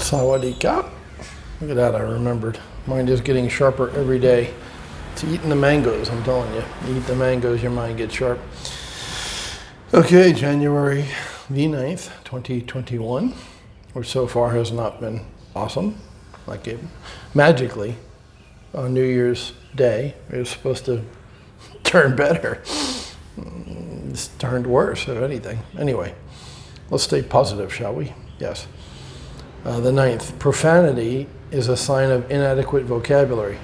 Sawadee-ka. Look at that, I remembered. Mind is getting sharper every day. It's eating the mangoes, I'm telling you. You eat the mangoes, your mind gets sharp. Okay, January the 9th, 2021, which so far has not been awesome. Like it magically on New Year's Day, it was supposed to turn better. It's turned worse, if anything. Anyway, let's stay positive, shall we? Yes. The 9th, profanity is a sign of inadequate vocabulary.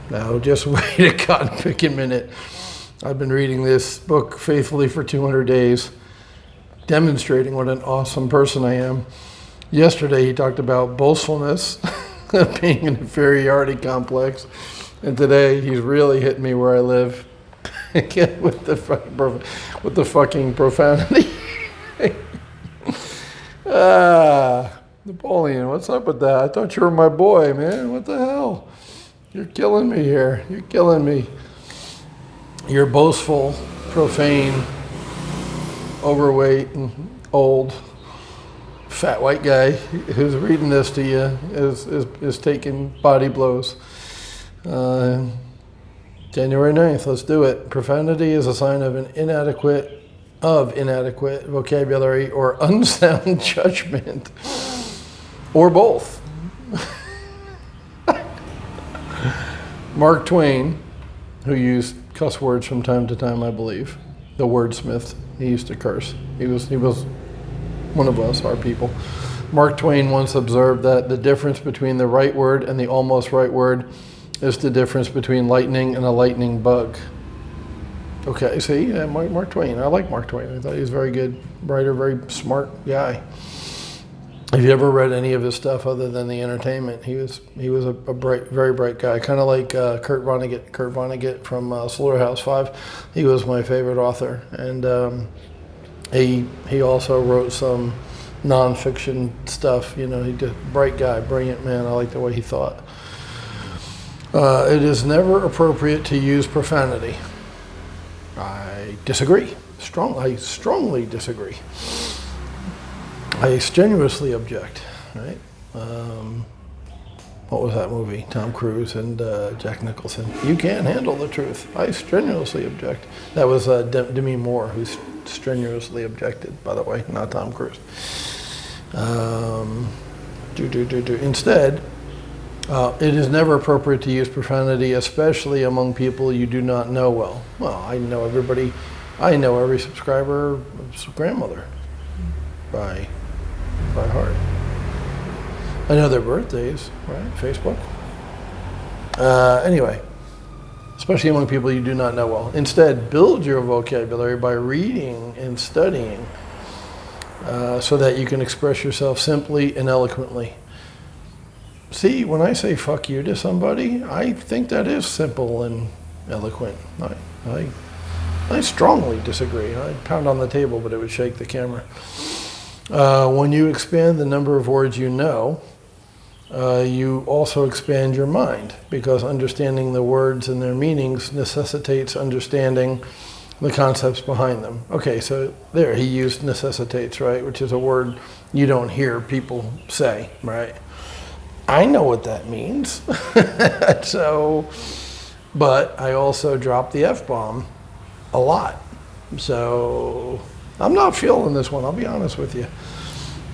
Now, just wait a cotton-picking minute. I've been reading this book faithfully for 200 days, demonstrating what an awesome person I am. Yesterday, he talked about boastfulness, being an inferiority complex, and today he's really hitting me where I live again with the fucking profanity. Napoleon, what's up with that? I thought you were my boy, man. What the hell? You're killing me here. You're killing me. You're boastful, profane, overweight, and old, fat white guy who's reading this to you is taking body blows. January 9th, let's do it. Profanity is a sign of inadequate vocabulary or unsound judgment, or both. Mark Twain, who used cuss words from time to time, I believe, the wordsmith, he used to curse. He was one of us, our people. Mark Twain once observed that the difference between the right word and the almost right word is the difference between lightning and a lightning bug. Okay, see, Mark Twain. I like Mark Twain. I thought he was a very good writer, very smart guy. Have you ever read any of his stuff other than the entertainment? He was a bright, very bright guy, kind of like Kurt Vonnegut. Kurt Vonnegut from Slaughterhouse-5. He was my favorite author, and he also wrote some nonfiction stuff. You know, he did bright guy, brilliant man. I like the way he thought. It is never appropriate to use profanity. I disagree. I strongly disagree. I strenuously object, right? What was that movie? Tom Cruise and Jack Nicholson. You can't handle the truth. I strenuously object. That was Demi Moore who strenuously objected, by the way, not Tom Cruise. Instead, it is never appropriate to use profanity, especially among people you do not know well. Well, I know everybody. I know every subscriber's grandmother by heart. I know their birthdays, right? Facebook. Anyway, especially among people you do not know well. Instead, build your vocabulary by reading and studying so that you can express yourself simply and eloquently. See, when I say fuck you to somebody, I think that is simple and eloquent. I strongly disagree. I'd pound on the table, but it would shake the camera. When you expand the number of words you know, you also expand your mind, because understanding the words and their meanings necessitates understanding the concepts behind them. Okay, so there, he used necessitates, right, which is a word you don't hear people say, right? I know what that means. But I also drop the F-bomb a lot. So I'm not feeling this one, I'll be honest with you.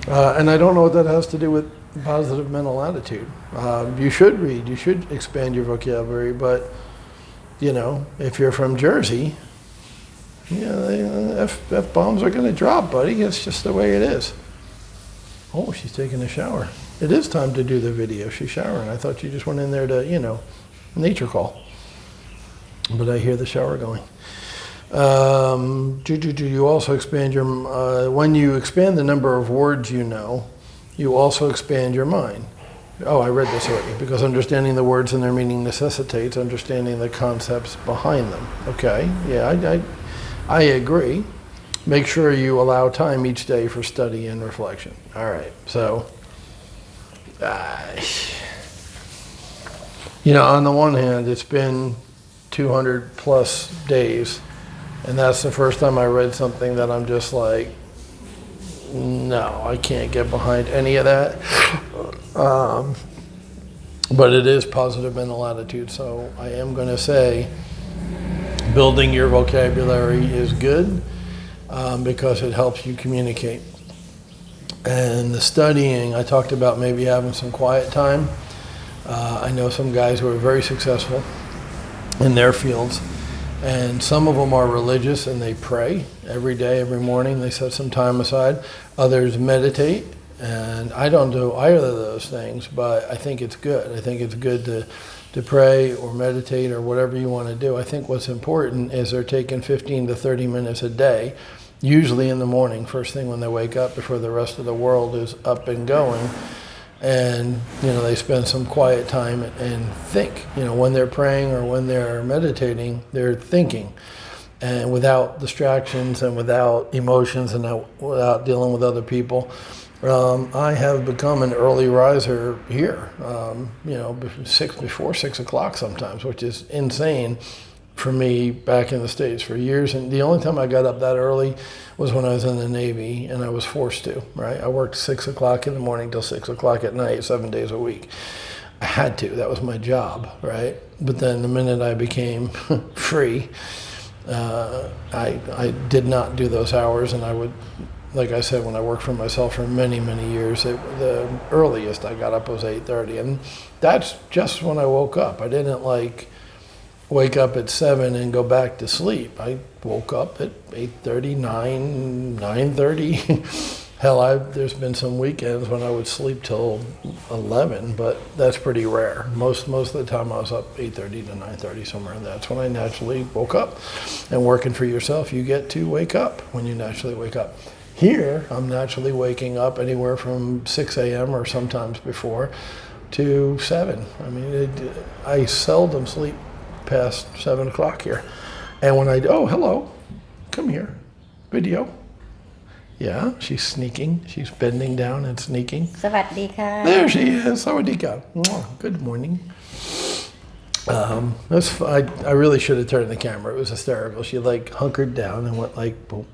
And I don't know what that has to do with positive mental attitude. You should read, you should expand your vocabulary, but you know, if you're from Jersey, F-bombs are gonna drop, buddy. It's just the way it is. Oh, she's taking a shower. It is time to do the video. She's showering. I thought you just went in there to, nature call. But I hear the shower going. You also expand your, when you expand the number of words you know, you also expand your mind. Oh, I read this already. Because understanding the words and their meaning necessitates understanding the concepts behind them. Okay, yeah, I agree. Make sure you allow time each day for study and reflection. All right, so, on the one hand, it's been 200 plus days, and that's the first time I read something that I'm just like, no, I can't get behind any of that. But it is positive mental attitude. So I am going to say building your vocabulary is good because it helps you communicate. And the studying, I talked about maybe having some quiet time. I know some guys who are very successful in their fields, and some of them are religious and they pray every day, every morning. They set some time aside. Others meditate, and I don't do either of those things, but I think it's good. I think it's good to pray or meditate or whatever you want to do. I think what's important is they're taking 15 to 30 minutes a day, usually in the morning, first thing when they wake up before the rest of the world is up and going. And, they spend some quiet time and think. When they're praying or when they're meditating, they're thinking. And without distractions and without emotions and without dealing with other people. I have become an early riser here, before 6 o'clock sometimes, which is insane for me back in the States for years. And the only time I got up that early was when I was in the Navy, and I was forced to, right? I worked 6 o'clock in the morning till 6 o'clock at night, 7 days a week. I had to, that was my job, right? But then the minute I became free, I did not do those hours, and I would, like I said, when I worked for myself for many, many years, the earliest I got up was 8:30, and that's just when I woke up. I didn't wake up at 7 and go back to sleep. I woke up at 8:30, 9:30. Hell, there's been some weekends when I would sleep till 11, but that's pretty rare. Most of the time I was up 8:30 to 9:30, somewhere in there. That's when I naturally woke up. And working for yourself, you get to wake up when you naturally wake up. Here, I'm naturally waking up anywhere from 6 a.m. or sometimes before to 7. I mean, I seldom sleep past 7 o'clock here. And when oh, hello, come here, video. Yeah, she's sneaking. She's bending down and sneaking. สวัสดีค่ะ There she is. Sawadika. Good morning. I really should have turned the camera. It was hysterical. She hunkered down and went boom,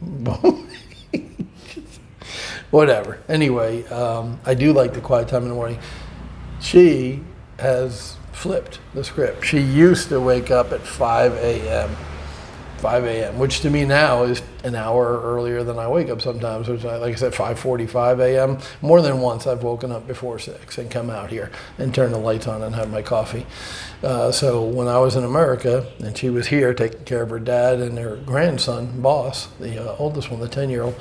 boom. Whatever. Anyway, I do like the quiet time in the morning. She has flipped the script. She used to wake up at 5 a.m., which to me now is an hour earlier than I wake up sometimes, which like I said, 5:45 a.m. More than once I've woken up before 6 and come out here and turn the lights on and have my coffee. So when I was in America and she was here taking care of her dad and her grandson, Boss, the oldest one, the 10-year-old,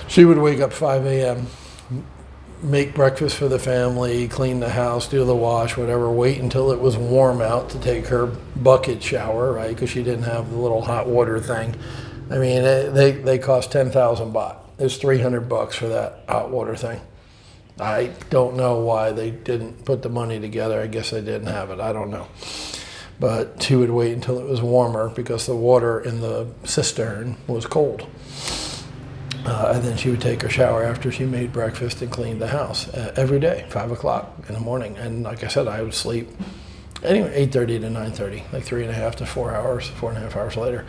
she would wake up 5 a.m., make breakfast for the family, clean the house, do the wash, whatever, wait until it was warm out to take her bucket shower, right? Because she didn't have the little hot water thing. I mean, they cost 10,000 baht. It's $300 for that hot water thing. I don't know why they didn't put the money together. I guess they didn't have it. I don't know. But she would wait until it was warmer because the water in the cistern was cold. And then she would take her shower after she made breakfast and cleaned the house every day, 5 o'clock in the morning. And like I said, I would sleep anyway, 8:30 to 9:30, like 3.5 to 4 hours, 4.5 hours later.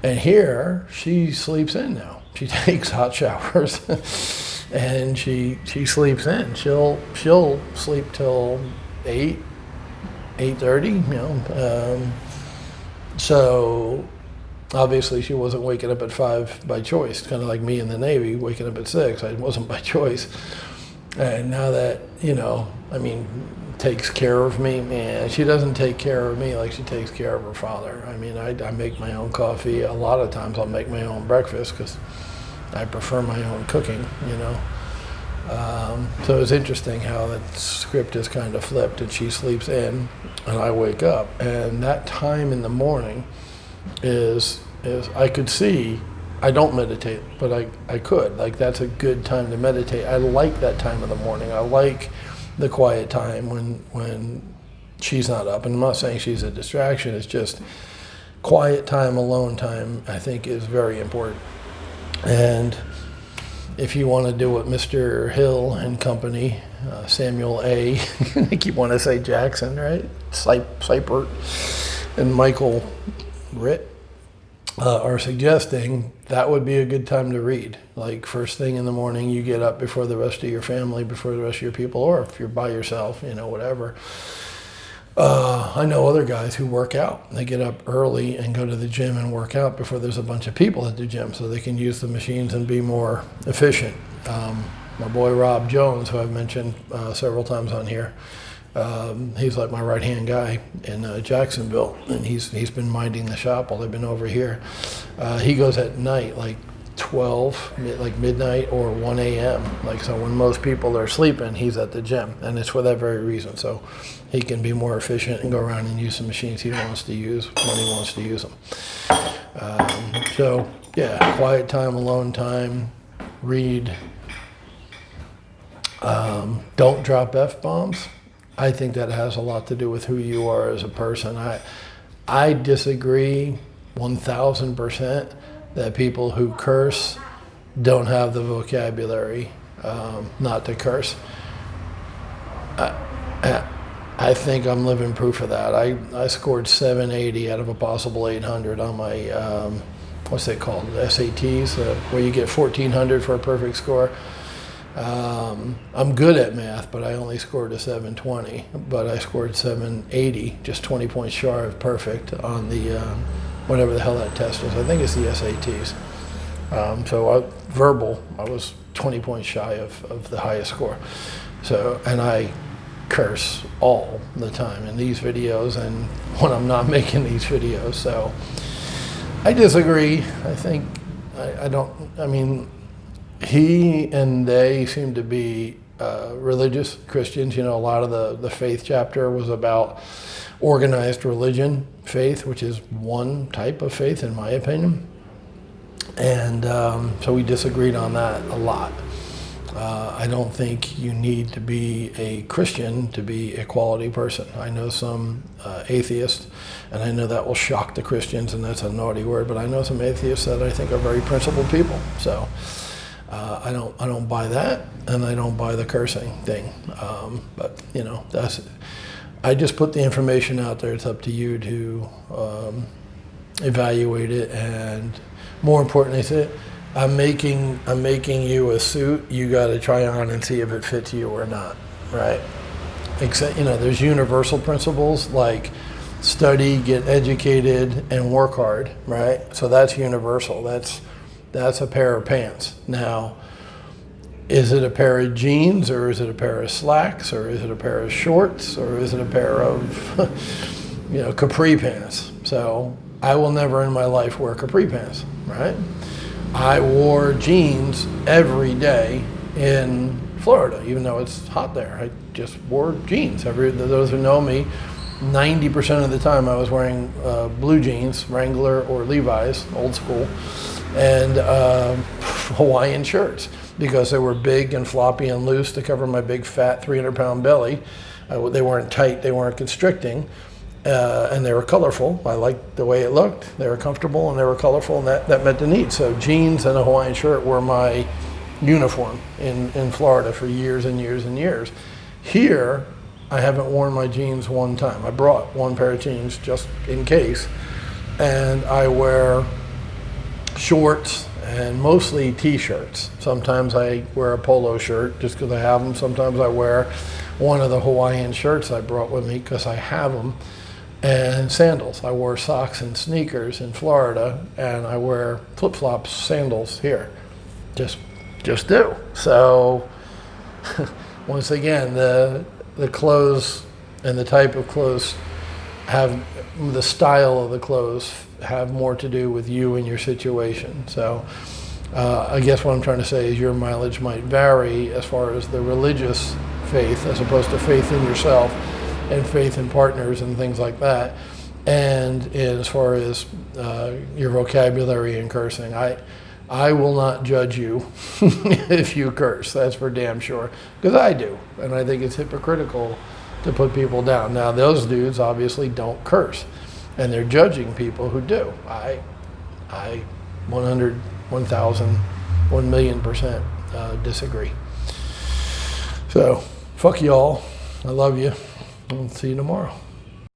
And here, she sleeps in now. She takes hot showers and she sleeps in. She'll sleep till 8:30, so obviously she wasn't waking up at 5 by choice, kind of like me in the Navy, waking up at 6. I wasn't by choice. And now that, takes care of me, man, she doesn't take care of me like she takes care of her father. I mean, I make my own coffee. A lot of times I'll make my own breakfast because I prefer my own cooking, So it's interesting how that script is kind of flipped, and she sleeps in and I wake up. And that time in the morning is I could see, I don't meditate, but I could. That's a good time to meditate. I like that time of the morning. I like the quiet time when she's not up. And I'm not saying she's a distraction. It's just quiet time, alone time, I think is very important. And if you want to do what Mr. Hill and company, Samuel A., I keep wanting to say Jackson, right? Seipert and Michael Ritt, are suggesting that would be a good time to read. Like first thing in the morning, you get up before the rest of your family, before the rest of your people, or if you're by yourself, whatever. I know other guys who work out. They get up early and go to the gym and work out before there's a bunch of people at the gym so they can use the machines and be more efficient. My boy Rob Jones, who I've mentioned several times on here, he's like my right-hand guy in Jacksonville, and he's been minding the shop while I've been over here. He goes at night, like 12, like midnight or 1 a.m. Like, so when most people are sleeping, he's at the gym, and it's for that very reason. So he can be more efficient and go around and use the machines he wants to use when he wants to use them. So yeah, quiet time, alone time, read. Don't drop F-bombs. I think that has a lot to do with who you are as a person. I disagree 1,000% that people who curse don't have the vocabulary not to curse. I think I'm living proof of that. I scored 780 out of a possible 800 on my, what's it called, SATs, where you get 1,400 for a perfect score. I'm good at math, but I only scored a 720, but I scored 780, just 20 points shy of perfect on the, whatever the hell that test is. I think it's the SATs. Verbal, I was 20 points shy of the highest score. So, and I curse all the time in these videos and when I'm not making these videos. So I disagree. I think, I mean, he and they seem to be religious Christians. A lot of the faith chapter was about organized religion, faith, which is one type of faith in my opinion. And so we disagreed on that a lot. I don't think you need to be a Christian to be a quality person. I know some atheists, and I know that will shock the Christians, and that's a naughty word, but I know some atheists that I think are very principled people. So I don't buy that, and I don't buy the cursing thing. But I just put the information out there. It's up to you to evaluate it, and more importantly, I'm making you a suit. You got to try on and see if it fits you or not, right? Except there's universal principles like study, get educated, and work hard, right? So that's universal. That's a pair of pants. Now, is it a pair of jeans, or is it a pair of slacks, or is it a pair of shorts, or is it a pair of capri pants? So I will never in my life wear capri pants, right? I wore jeans every day in Florida, even though it's hot there. I just wore jeans. Those who know me, 90% of the time I was wearing blue jeans, Wrangler or Levi's, old school, and Hawaiian shirts because they were big and floppy and loose to cover my big fat 300-pound belly. They weren't tight, they weren't constricting. And they were colorful. I liked the way it looked. They were comfortable and they were colorful, and that met the need. So jeans and a Hawaiian shirt were my uniform in Florida for years and years and years. Here, I haven't worn my jeans one time. I brought one pair of jeans just in case, and I wear shorts and mostly t-shirts. Sometimes I wear a polo shirt just because I have them. Sometimes I wear one of the Hawaiian shirts I brought with me because I have them. And sandals. I wore socks and sneakers in Florida, and I wear flip-flops, sandals here. Just do. So once again, the clothes and the type of clothes have the style of the clothes have more to do with you and your situation. So I guess what I'm trying to say is your mileage might vary as far as the religious faith as opposed to faith in yourself and faith in partners and things like that. And as far as your vocabulary and cursing, I will not judge you if you curse. That's for damn sure, because I do, and I think it's hypocritical to put people down. Now, those dudes obviously don't curse, and they're judging people who do. I 100, 1,000, 1,000,000% disagree. So, fuck y'all. I love you. I'll see you tomorrow.